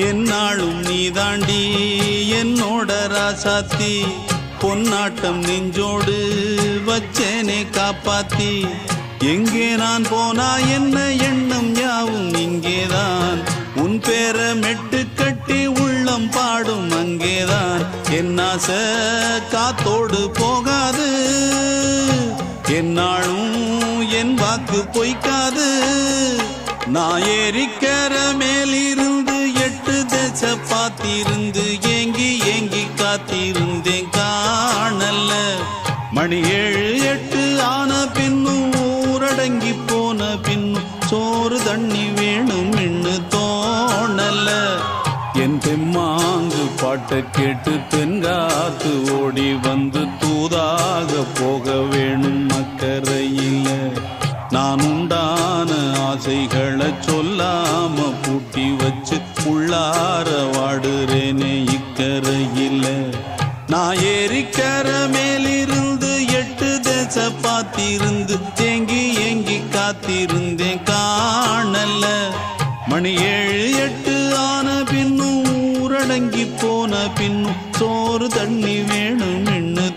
என்னாலும் நீ தாண்டி என்னோட ராசாத்தி பொன்னாட்டம் நெஞ்சோடு வச்சேனே காப்பாத்தி எங்கே நான் போனா என்ன எண்ணம் யாவும் இங்கேதான் உன் பேர மெட்டு கட்டி உள்ளம் பாடும் அங்கேதான் என் ஆசை காத்தோடு போகாது என்னாலும் என் வாக்கு பொய்க்காது நான் ஏறிக்கர மேலிருந்து 8 தேச பார்த்திருந்து ஏங்கி ஏங்கி காத்திருந்தேன் காணல மணி 7 8 ஆன பின்னும் ஊரடங்கி போன பின்னும் சோறு தண்ணி வேணும் என்று தோணல என் தெம்மாங்கு பாட்டை கேட்டு தென்காத்து ஓடி வந்து தூதாக போக வேணும் அக்கறையில நான் உண்டான ஆசைகளை சொல்லாம பூட்டி வச்சு உள்ளார வாடுறேனே இக்கரையில நான் ஏறிக்கர மேலிருந்து 8 தேச பார்த்திருந்து ஏங்கி ஏங்கி காத்திருந்தேன் காணல மணி 7 8 ஆன பின்னும் ஊரடங்கி போன பின்னும் சோறு தண்ணி வேணும் என்று